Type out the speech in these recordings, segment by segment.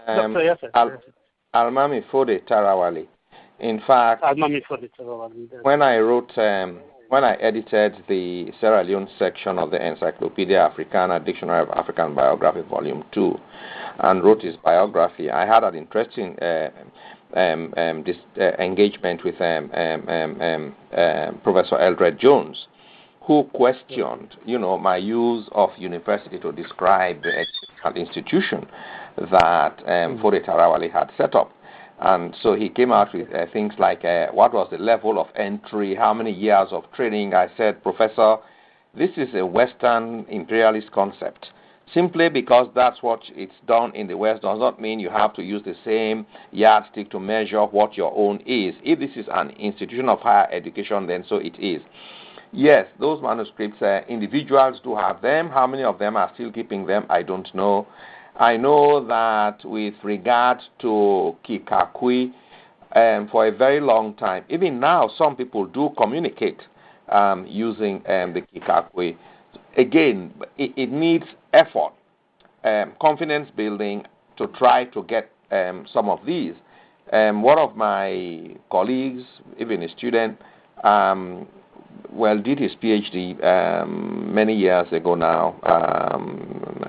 Doctor, yes, sir. Almami Fode Tarawale. In fact, when I edited the Sierra Leone section of the Encyclopedia Africana Dictionary of African Biography, Volume 2, and wrote his biography, I had an interesting engagement with Professor Eldred Jones, who questioned, my use of university to describe the educational institution that Fode Tarawale had set up. And so he came out with things like, what was the level of entry, how many years of training. I said, Professor, this is a Western imperialist concept. Simply because that's what it's done in the West does not mean you have to use the same yardstick to measure what your own is. If this is an institution of higher education, then so it is. Yes, those manuscripts, individuals do have them. How many of them are still keeping them, I don't know. I know that with regard to Kikakui, for a very long time, even now, some people do communicate using the Kikakui. Again, it needs effort, confidence building to try to get some of these. One of my colleagues, even a student, did his PhD many years ago now,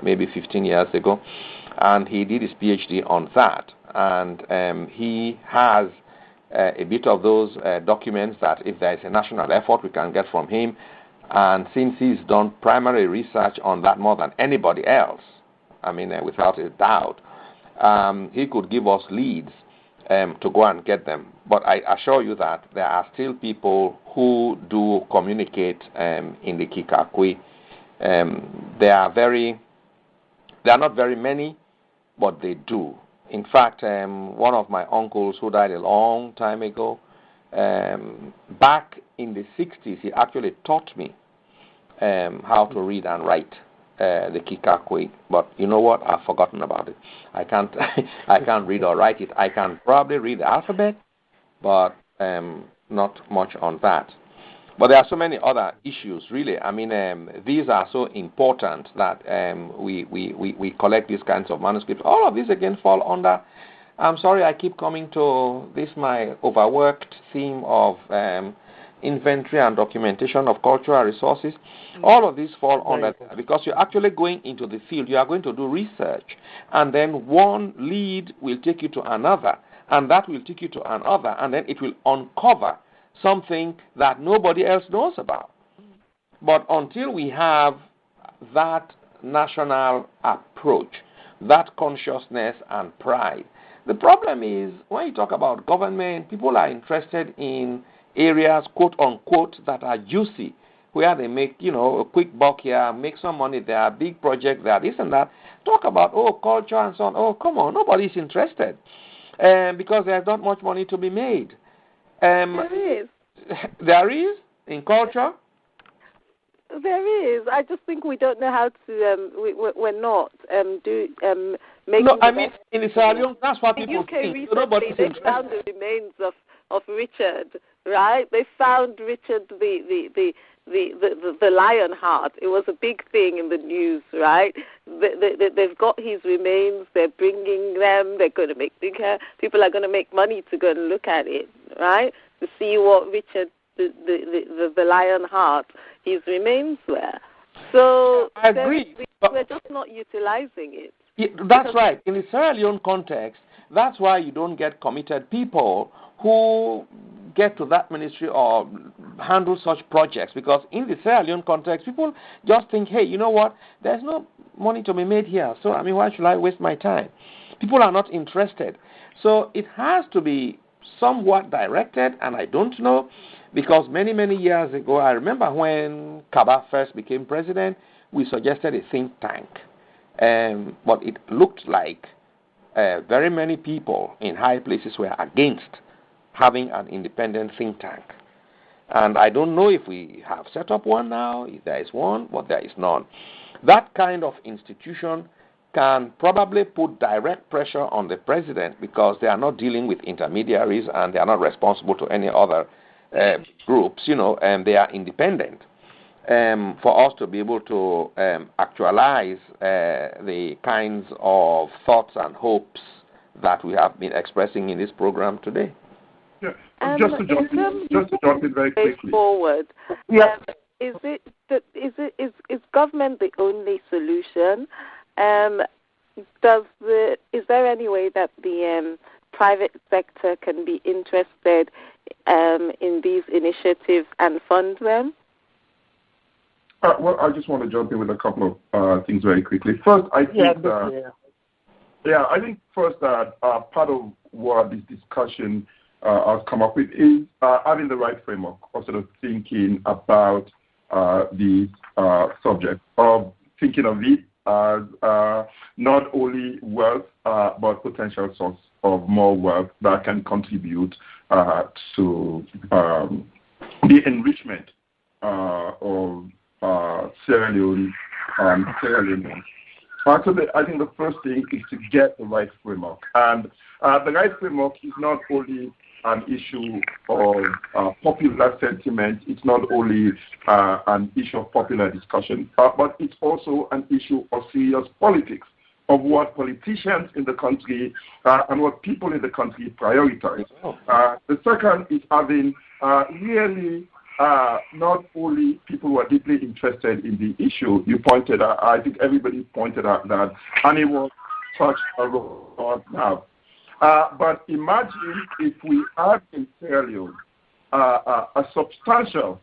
maybe 15 years ago, and he did his PhD on that. And he has a bit of those documents that if there is a national effort, we can get from him. And since he's done primary research on that more than anybody else, without a doubt, he could give us leads to go and get them. But I assure you that there are still people who do communicate in the Kikakui. There are not very many, but they do. In fact, one of my uncles who died a long time ago, back in the 60s, he actually taught me how to read and write the Kikakui. But you know what? I've forgotten about it. I can't read or write it. I can probably read the alphabet, but not much on that. But there are so many other issues, really. These are so important that we collect these kinds of manuscripts. All of these, again, fall under, I'm sorry I keep coming to this, my overworked theme of inventory and documentation of cultural resources. All of these fall under, because you're actually going into the field. You are going to do research, and then one lead will take you to another, and that will take you to another, and then it will uncover something that nobody else knows about. But until we have that national approach, that consciousness and pride, the problem is when you talk about government, people are interested in areas, quote unquote, that are juicy, where they make, a quick buck here, make some money there, big project there, this and that. Talk about, culture and so on. Oh, come on, nobody's interested because there's not much money to be made. There is. There is in culture. There is. I just think we don't know how to. We're not making. No, in the Sierra Leone, that's what people UK think. Recently, they found the remains of Richard. Right? They found Richard the Lionheart. It was a big thing in the news, right? They've got his remains. They're bringing them. They're going to make people are going to make money to go and look at it, right? To see what Richard the Lionheart, his remains were. So I agree. We're just not utilizing it. Yeah, that's right. In the Sierra Leone context, that's why you don't get committed people who get to that ministry or handle such projects, because in the Sierra Leone context, people just think, hey, you know what, there's no money to be made here, so why should I waste my time? People are not interested. So it has to be somewhat directed, and I don't know, because many, many years ago, I remember when Kaba first became president, we suggested a think tank, but it looked like very many people in high places were against having an independent think tank. And I don't know if we have set up one now, if there is one, but there is none. That kind of institution can probably put direct pressure on the president because they are not dealing with intermediaries and they are not responsible to any other groups, and they are independent. For us to be able to actualize the kinds of thoughts and hopes that we have been expressing in this program today. Yeah. Just to jump in very quickly. Forward. Yeah. Is government the only solution? Is there any way that the private sector can be interested in these initiatives and fund them? Well, I just want to jump in with a couple of things very quickly. First, I think I think first that part of what this discussion has come up with is having the right framework of sort of thinking about the subject, of thinking of it as not only wealth but potential source of more wealth that can contribute to the enrichment of Sierra Leone and Sierra Leone. Actually, I think the first thing is to get the right framework. And the right framework is not only an issue of popular sentiment, it's not only an issue of popular discussion, but it's also an issue of serious politics, of what politicians in the country and what people in the country prioritize. The second is having really not only people who are deeply interested in the issue. You pointed out, I think everybody pointed out that animals touch a lot now. But imagine if we had in Sierra Leone a substantial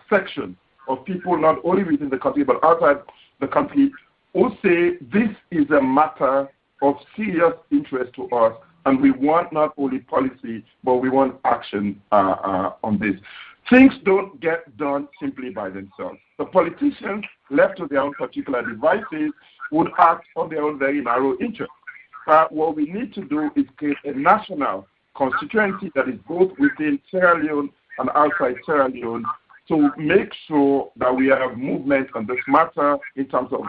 section of people, not only within the country but outside the country, who say this is a matter of serious interest to us, and we want not only policy, but we want action on this. Things don't get done simply by themselves. The politicians, left to their own particular devices, would act on their own very narrow interest. What we need to do is create a national constituency that is both within Sierra Leone and outside Sierra Leone to make sure that we have movement on this matter in terms of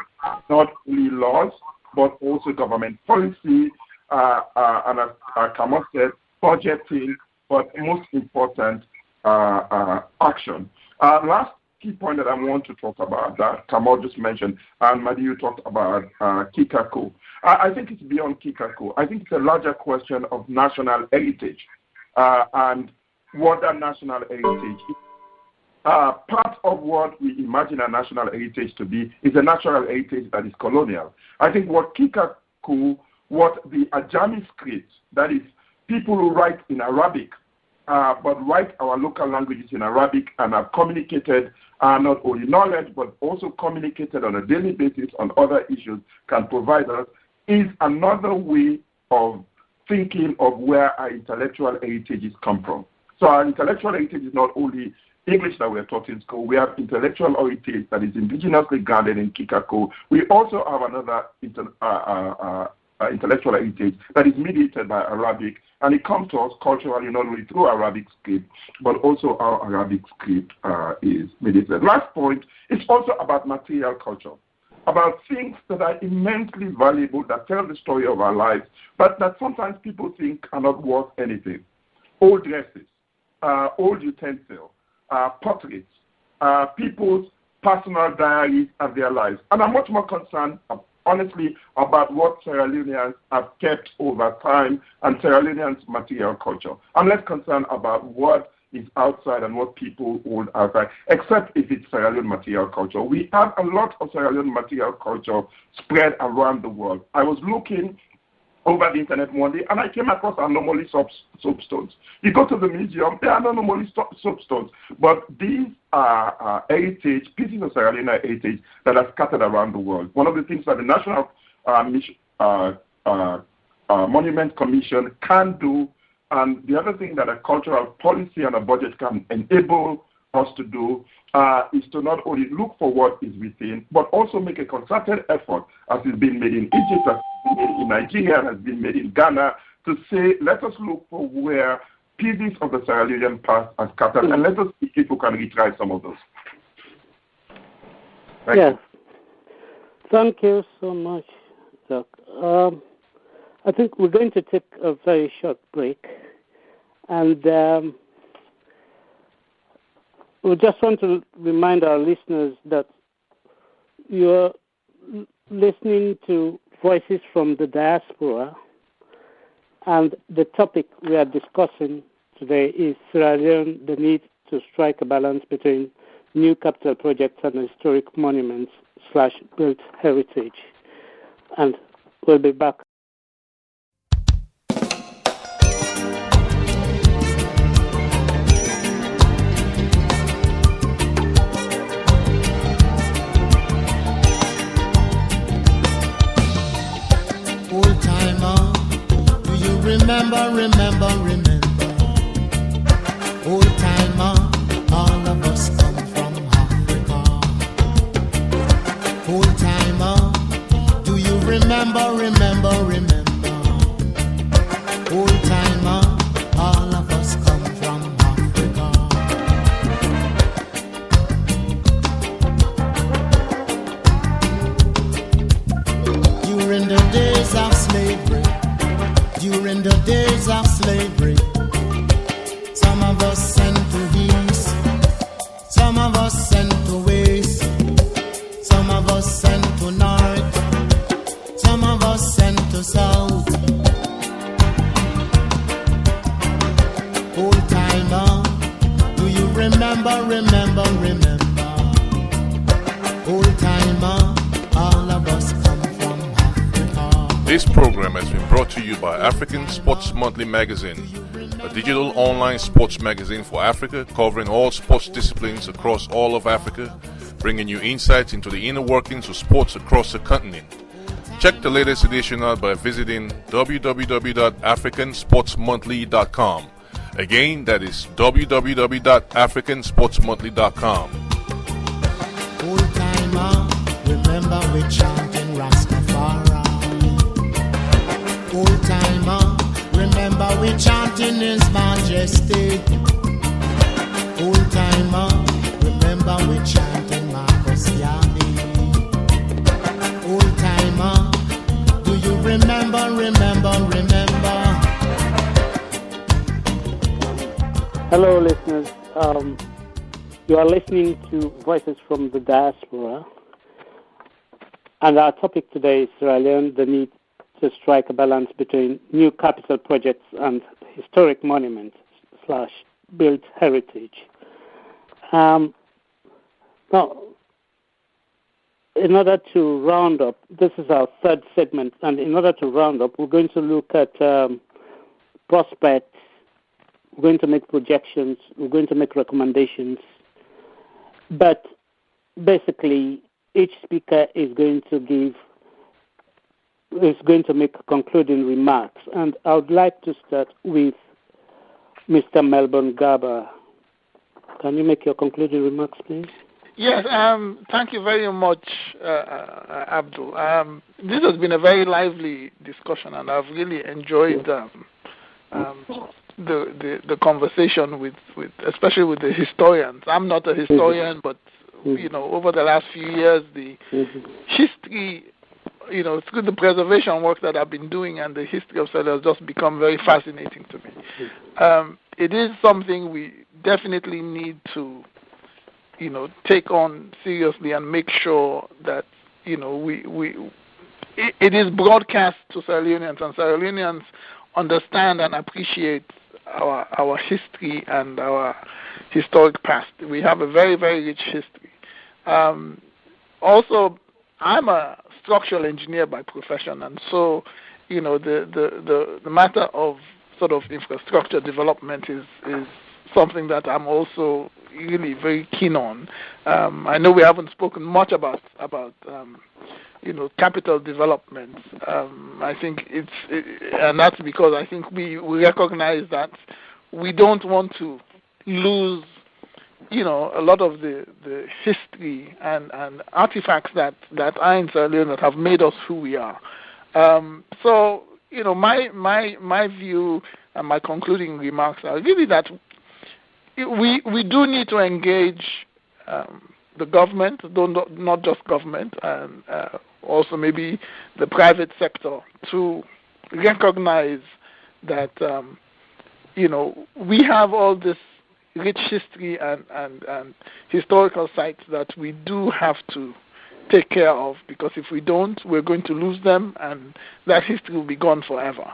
not only laws, but also government policy, and as Kamal said, budgeting, but most important, action. Last key point that I want to talk about that Kamal just mentioned, and Madi, you talked about Kikako. I think it's beyond Kikako. I think it's a larger question of national heritage and what that national heritage is. Part of what we imagine a national heritage to be is a natural heritage that is colonial. I think what Kikako, what the Ajami script, that is people who write in Arabic, but write our local languages in Arabic and have communicated not only knowledge but also communicated on a daily basis on other issues can provide us, is another way of thinking of where our intellectual heritages come from. So our intellectual heritage is not only English that we're taught in school. We have intellectual heritage that is indigenously grounded in Kikako. We also have another intellectual heritage that is mediated by Arabic, and it comes to us culturally not only through Arabic script, but also our Arabic script is mediated. Last point, it's also about material culture, about things that are immensely valuable, that tell the story of our lives, but that sometimes people think are not worth anything. Old dresses, old utensils, portraits, people's personal diaries of their lives. And I'm much more concerned, honestly, about what Sierra Leoneans have kept over time and Sierra Leoneans' material culture. I'm less concerned about what is outside and what people hold outside, except if it's Sierra Leone material culture. We have a lot of Sierra Leone material culture spread around the world. I was looking over the internet one day, and I came across anomaly soapstones. You go to the museum, there are no anomaly soapstones, but these are heritage, pieces of Sierra Leone heritage that are scattered around the world. One of the things that the National Monument Commission can do, and the other thing that a cultural policy and a budget can enable us to do, is to not only look for what is within, but also make a concerted effort, as is being made in Egypt, as is being made in Nigeria, has been made in Ghana, to say, let us look for where pieces of the Sierra Leonean past are scattered, and let us see if we can retry some of those. Thank you. Thank you so much, Doc. I think we're going to take a very short break, and we just want to remind our listeners that you're listening to Voices from the Diaspora, And the topic we are discussing today is Sierra Leone, the need to strike a balance between new capital projects and historic monuments / built heritage. And we'll be back. Old timer, do you remember? Old timer, all of us come from Africa. Old timer, do you remember? Old timer, all of us come from Africa. During the days of slavery, some of us sent to east, some of us sent to west, some of us sent to north, some of us sent to south. Old timer, do you remember? Old timer, all of us come from Africa. This program has been brought to you by African Sports Monthly Magazine, a digital online sports magazine for Africa covering all sports disciplines across all of Africa, bringing you insights into the inner workings of sports across the continent. Check the latest edition out by visiting www.africansportsmonthly.com. Again, that is www.africansportsmonthly.com. Old timer, remember we chanting Rastafari. Old timer, remember we chanting His Majesty. Old timer, remember we chanting Marcus Garvey. Old timer, do you remember? Hello, listeners. You are listening to Voices from the Diaspora. And our topic today is Sierra Leone, the need to strike a balance between new capital projects and historic monuments / built heritage. Now, in order to round up, this is our third segment, and in order to round up, we're going to look at prospects, we're going to make projections, we're going to make recommendations, but basically each speaker is going to make concluding remarks, and I would like to start with Mr. Melbourne Garber. Can you make your concluding remarks, please? Yes, thank you very much, Abdul. This has been a very lively discussion, and I've really enjoyed the conversation with especially with the historians. I'm not a historian, but over the last few years, the history, through the preservation work that I've been doing, and the history of Sierra Leone has just become very fascinating to me. It is something we definitely need to, take on seriously and make sure that, it is broadcast to Sierra Leoneans, and Sierra Leoneans understand and appreciate our history and our historic past. We have a very, very rich history. Also, I'm a structural engineer by profession, and so, the matter of sort of infrastructure development is something that I'm also really very keen on. I know we haven't spoken much about capital development. I think and that's because I think we recognize that we don't want to lose, a lot of the history and artifacts that are in Sierra Leone that have made us who we are. So, my view and my concluding remarks are really that we do need to engage the government, not just government, and also maybe the private sector, to recognize that we have all this rich history and historical sites that we do have to take care of, because if we don't, we're going to lose them, and that history will be gone forever.